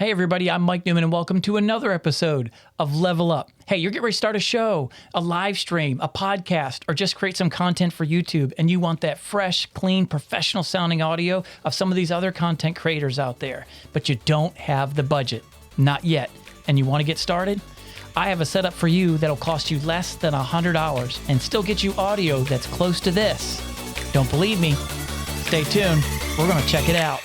Hey everybody, I'm Mike Newman and welcome to another episode of Level Up. Hey, you're getting ready to start a show, a live stream, a podcast, or just create some content for YouTube and you want that fresh, clean, professional sounding audio of some of these other content creators out there, but you don't have the budget, not yet, and you want to get started? I have a setup for you that'll cost you less than $100 and still get you audio that's close to this. Don't believe me? Stay tuned. We're going to check it out.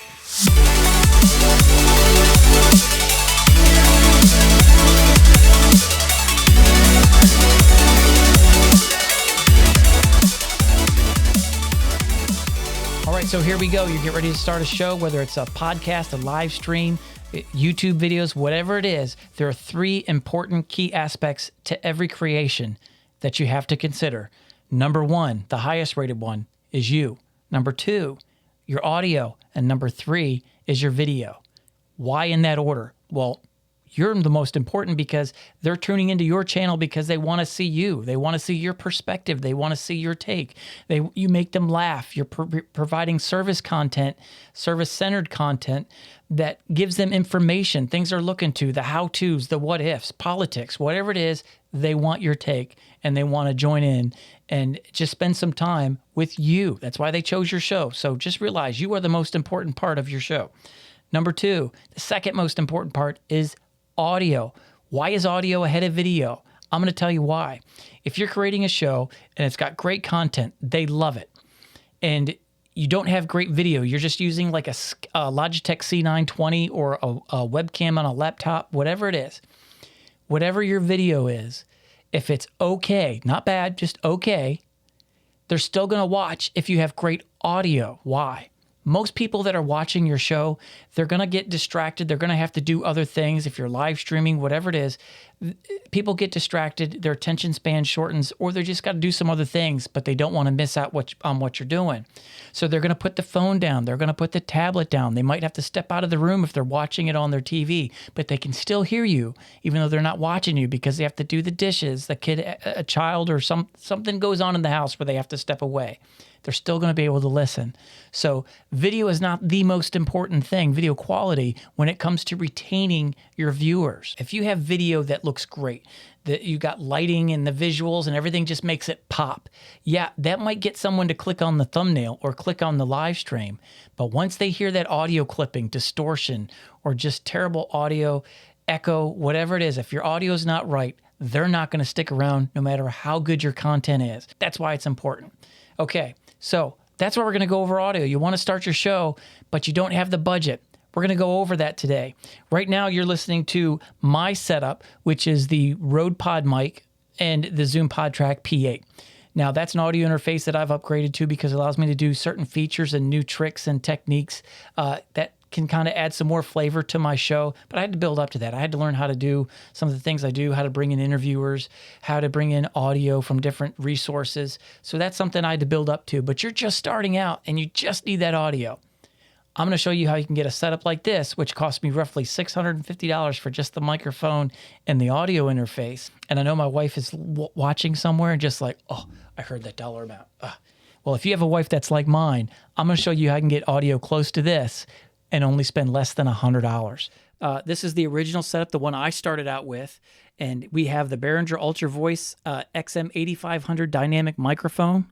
All right, so here we go. You get ready to start a show, whether it's a podcast, a live stream, YouTube videos, whatever it is. There are three important key aspects to every creation that you have to consider. Number one, the highest rated one, is you. Number two, your audio. And number three is your video. Why in that order? Well, you're the most important because they're tuning into your channel because they want to see you. They want to see your perspective. They want to see your take. You make them laugh. You're providing service content, service-centered content that gives them information, things they're looking to, the how-tos, the what-ifs, politics, whatever it is, they want your take and they want to join in and just spend some time with you. That's why they chose your show. So just realize you are the most important part of your show. Number two, the second most important part is audio. Why is audio ahead of video? I'm going to tell you why. If you're creating a show and it's got great content, they love it. And you don't have great video, you're just using like a Logitech C920 or a webcam on a laptop, whatever it is. Whatever your video is, if it's okay, not bad, just okay, they're still going to watch if you have great audio. Why? Most people that are watching your show, they're going to get distracted. They're going to have to do other things. If you're live streaming, whatever it is, people get distracted. Their attention span shortens, or they just got to do some other things, but they don't want to miss out on what you're doing. So they're going to put the phone down. They're going to put the tablet down. They might have to step out of the room if they're watching it on their TV, but they can still hear you, even though they're not watching you because they have to do the dishes, a child, or something goes on in the house where they have to step away. They're still going to be able to listen. So video is not the most important thing, video quality, when it comes to retaining your viewers. If you have video that looks great, that you got lighting and the visuals and everything just makes it pop, yeah, that might get someone to click on the thumbnail or click on the live stream. But once they hear that audio clipping, distortion, or just terrible audio, echo, whatever it is, if your audio is not right, they're not going to stick around no matter how good your content is. That's why it's important. Okay. So that's why we're going to go over audio. You want to start your show, but you don't have the budget. We're going to go over that today. Right now, you're listening to my setup, which is the Rode Podmic and the Zoom Podtrak P8. Now, that's an audio interface that I've upgraded to because it allows me to do certain features and new tricks and techniques that can kind of add some more flavor to my show, but I had to build up to that. I had to learn how to do some of the things I do, how to bring in interviewers, how to bring in audio from different resources. So that's something I had to build up to, but you're just starting out and you just need that audio. I'm going to show you how you can get a setup like this, which cost me roughly $650 for just the microphone and the audio interface. And I know my wife is watching somewhere and just like, oh, I heard that dollar amount. Well, if you have a wife that's like mine, I'm going to show you how I can get audio close to this and only spend less than $100. This is the original setup, the one I started out with. And we have the Behringer UltraVoice XM8500 dynamic microphone.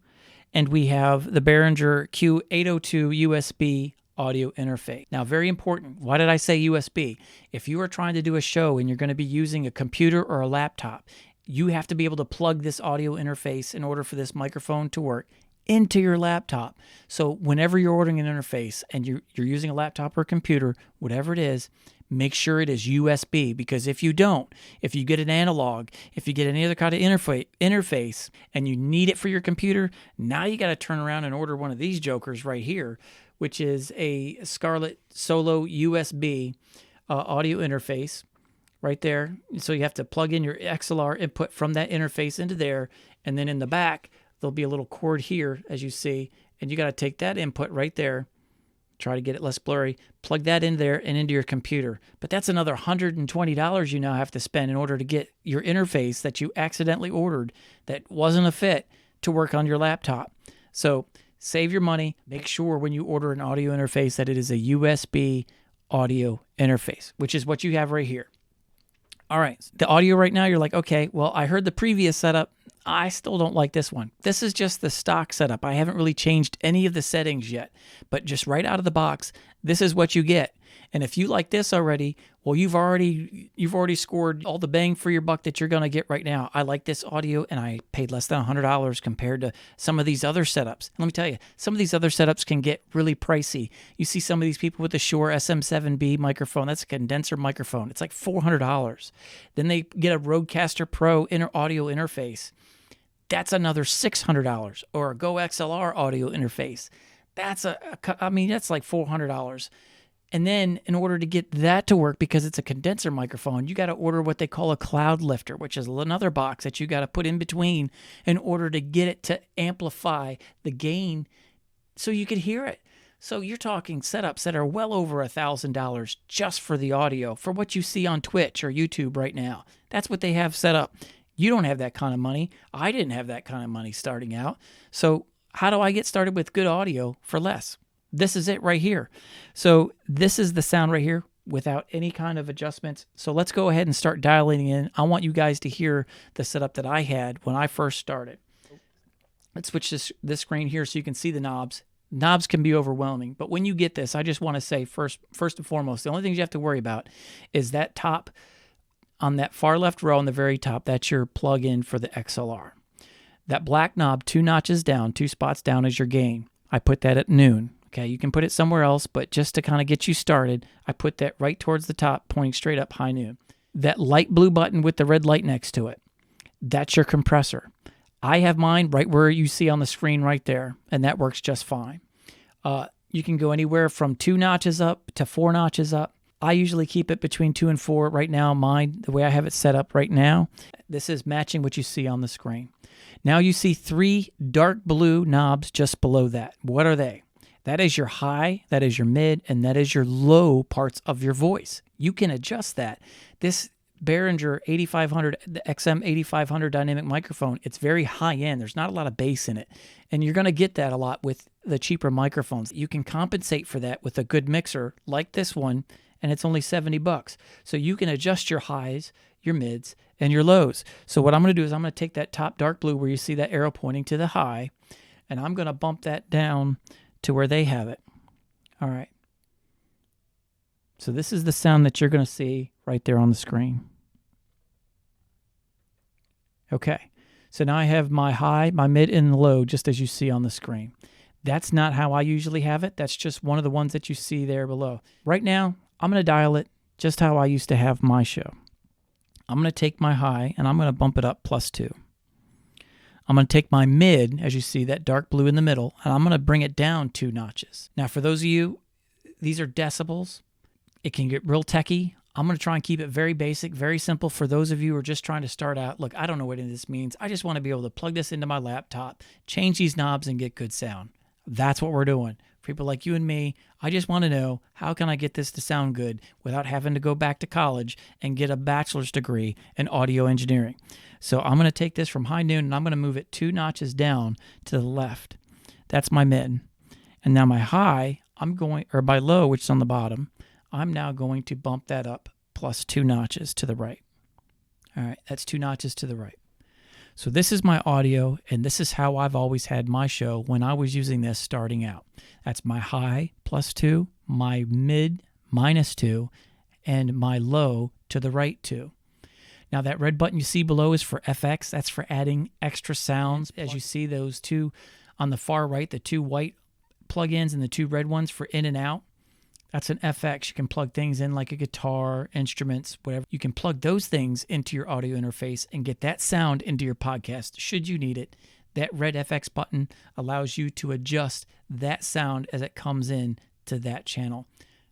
And we have the Behringer Q802 USB audio interface. Now, very important. Why did I say USB? If you are trying to do a show and you're going to be using a computer or a laptop, you have to be able to plug this audio interface in order for this microphone to work into your laptop. So whenever you're ordering an interface and you're using a laptop or a computer, whatever it is, make sure it is USB, because if you don't, if you get an analog, if you get any other kind of interface and you need it for your computer, now you got to turn around and order one of these jokers right here, which is a Scarlett Solo USB audio interface right there. So you have to plug in your XLR input from that interface into there, and then in the back, there'll be a little cord here, as you see, and you got to take that input right there, try to get it less blurry, plug that in there and into your computer. But that's another $120 you now have to spend in order to get your interface that you accidentally ordered that wasn't a fit to work on your laptop. So save your money. Make sure when you order an audio interface that it is a USB audio interface, which is what you have right here. All right, the audio right now, you're like, okay, well, I heard the previous setup. I still don't like this one. This is just the stock setup. I haven't really changed any of the settings yet, but just right out of the box, this is what you get. And if you like this already, well, you've already scored all the bang for your buck that you're going to get right now. I like this audio, and I paid less than $100 compared to some of these other setups. Let me tell you, some of these other setups can get really pricey. You see some of these people with the Shure SM7B microphone. That's a condenser microphone. It's like $400. Then they get a Rodecaster Pro audio interface. That's another $600. Or a Go XLR audio interface. That's that's like $400. And then in order to get that to work, because it's a condenser microphone, you got to order what they call a cloud lifter, which is another box that you got to put in between in order to get it to amplify the gain so you could hear it. So you're talking setups that are well over $1,000 just for the audio, for what you see on Twitch or YouTube right now. That's what they have set up. You don't have that kind of money. I didn't have that kind of money starting out. So how do I get started with good audio for less? This is it right here. So this is the sound right here without any kind of adjustments. So let's go ahead and start dialing in. I want you guys to hear the setup that I had when I first started. Let's switch this screen here so you can see the knobs. Knobs can be overwhelming, but when you get this, I just want to say first and foremost, the only things you have to worry about is that top, on that far left row on the very top, that's your plug-in for the XLR. That black knob, 2 notches down, 2 spots down is your gain. I put that at noon. Okay, you can put it somewhere else, but just to kind of get you started, I put that right towards the top, pointing straight up, high noon. That light blue button with the red light next to it, that's your compressor. I have mine right where you see on the screen right there, and that works just fine. You can go anywhere from 2 notches up to 4 notches up. I usually keep it between 2 and 4. Right now, mine, the way I have it set up right now, this is matching what you see on the screen. Now you see 3 dark blue knobs just below that. What are they? That is your high, that is your mid, and that is your low parts of your voice. You can adjust that. This Behringer 8500, the XM8500 dynamic microphone, it's very high end. There's not a lot of bass in it. And you're going to get that a lot with the cheaper microphones. You can compensate for that with a good mixer like this one, and it's only $70. So you can adjust your highs, your mids, and your lows. So what I'm going to do is I'm going to take that top dark blue where you see that arrow pointing to the high, and I'm going to bump that down to where they have it. All right. So this is the sound that you're going to see right there on the screen. Okay. So now I have my high, my mid, and the low just as you see on the screen. That's not how I usually have it. That's just one of the ones that you see there below. Right now, I'm going to dial it just how I used to have my show. I'm going to take my high and I'm going to bump it up +2. I'm going to take my mid, as you see, that dark blue in the middle, and I'm going to bring it down 2 notches. Now, for those of you, these are decibels. It can get real techie. I'm going to try and keep it very basic, very simple. For those of you who are just trying to start out, look, I don't know what any of this means. I just want to be able to plug this into my laptop, change these knobs, and get good sound. That's what we're doing. For people like you and me, I just want to know, how can I get this to sound good without having to go back to college and get a bachelor's degree in audio engineering? So I'm going to take this from high noon and I'm going to move it 2 notches down to the left. That's my mid. And now my high, my low, which is on the bottom, I'm now going to bump that up +2 notches to the right. All right, that's 2 notches to the right. So this is my audio, and this is how I've always had my show when I was using this starting out. That's my high +2, my mid -2, and my low to the right 2. Now that red button you see below is for FX. That's for adding extra sounds. As you see those 2 on the far right, the 2 white plugins and the 2 red ones for in and out. That's an FX. You can plug things in like a guitar, instruments, whatever. You can plug those things into your audio interface and get that sound into your podcast should you need it. That red FX button allows you to adjust that sound as it comes in to that channel.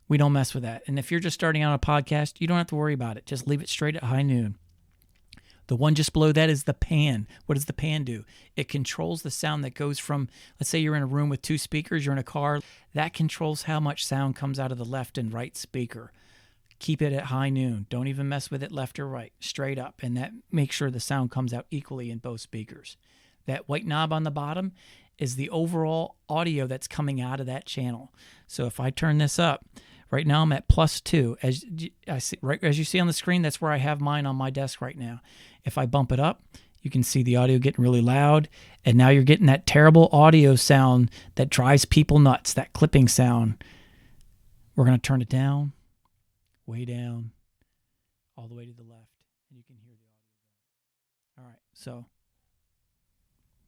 We don't mess with that. And if you're just starting out a podcast, you don't have to worry about it. Just leave it straight at high noon. The one just below that is the pan. What does the pan do? It controls the sound that goes from, let's say you're in a room with 2 speakers, you're in a car. That controls how much sound comes out of the left and right speaker. Keep it at high noon. Don't even mess with it left or right, straight up. And that makes sure the sound comes out equally in both speakers. That white knob on the bottom is the overall audio that's coming out of that channel. So if I turn this up, Right now I'm at +2. As you see on the screen, that's where I have mine on my desk right now. If I bump it up, you can see the audio getting really loud, and now you're getting that terrible audio sound that drives people nuts, that clipping sound. We're going to turn it down, way down, all the way to the left, and you can hear the audio. All right, so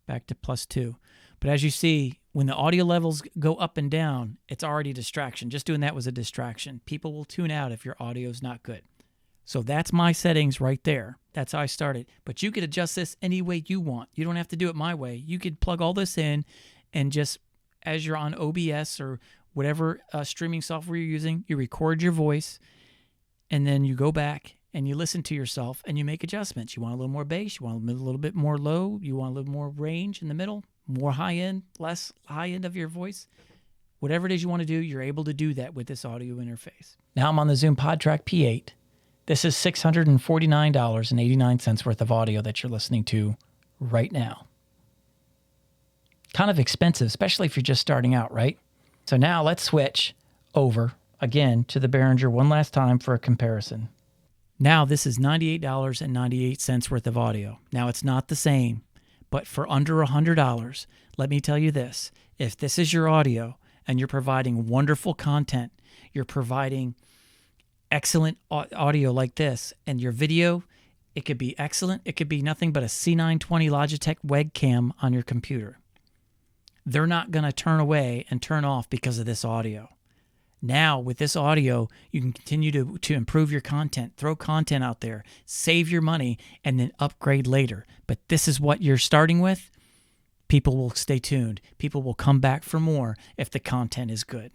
back to +2. But as you see, when the audio levels go up and down, it's already a distraction. Just doing that was a distraction. People will tune out if your audio is not good. So that's my settings right there. That's how I started. But you could adjust this any way you want. You don't have to do it my way. You could plug all this in and just, as you're on OBS or whatever streaming software you're using, you record your voice, and then you go back and you listen to yourself and you make adjustments. You want a little more bass, you want a little bit more low, you want a little more range in the middle, more high end, less high end of your voice. Whatever it is you want to do, you're able to do that with this audio interface. Now I'm on the Zoom Podtrak P8. This is $649.89 worth of audio that you're listening to right now. Kind of expensive, especially if you're just starting out, right? So now let's switch over again to the Behringer one last time for a comparison. Now this is $98.98 worth of audio. Now it's not the same, but for under $100, let me tell you this. If this is your audio and you're providing wonderful content, you're providing excellent audio like this, and your video, it could be excellent. It could be nothing but a C920 Logitech webcam on your computer. They're not going to turn away and turn off because of this audio. Now, with this audio, you can continue to improve your content, throw content out there, save your money, and then upgrade later. But this is what you're starting with. People will stay tuned. People will come back for more if the content is good.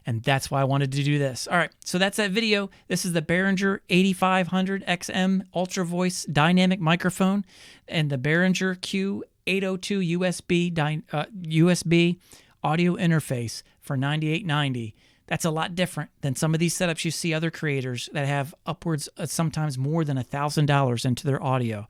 And that's why I wanted to do this. All right, so that's that video. This is the Behringer 8500 XM UltraVoice dynamic microphone and the Behringer Q802 USB audio interface for $98.90. That's a lot different than some of these setups you see other creators that have upwards, sometimes more than $1,000 into their audio.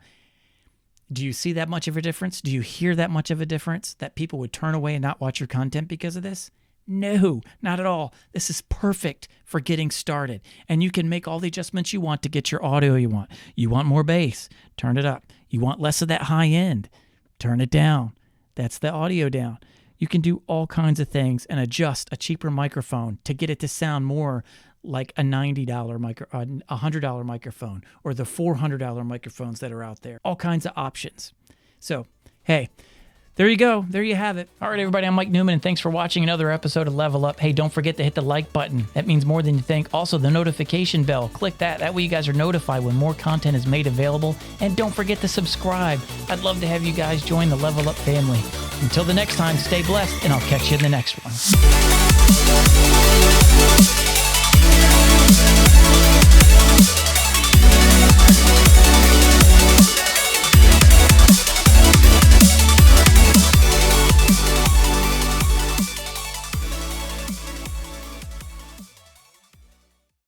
Do you see that much of a difference? Do you hear that much of a difference that people would turn away and not watch your content because of this? No, not at all. This is perfect for getting started. And you can make all the adjustments you want to get your audio you want. You want more bass, turn it up. You want less of that high end, turn it down. That's the audio down. You can do all kinds of things and adjust a cheaper microphone to get it to sound more like a $100 microphone or the $400 microphones that are out there. All kinds of options. So, hey, there you go. There you have it. All right, everybody, I'm Mike Newman, and thanks for watching another episode of Level Up. Hey, don't forget to hit the like button. That means more than you think. Also, the notification bell. Click that. That way you guys are notified when more content is made available. And don't forget to subscribe. I'd love to have you guys join the Level Up family. Until the next time, stay blessed, and I'll catch you in the next one.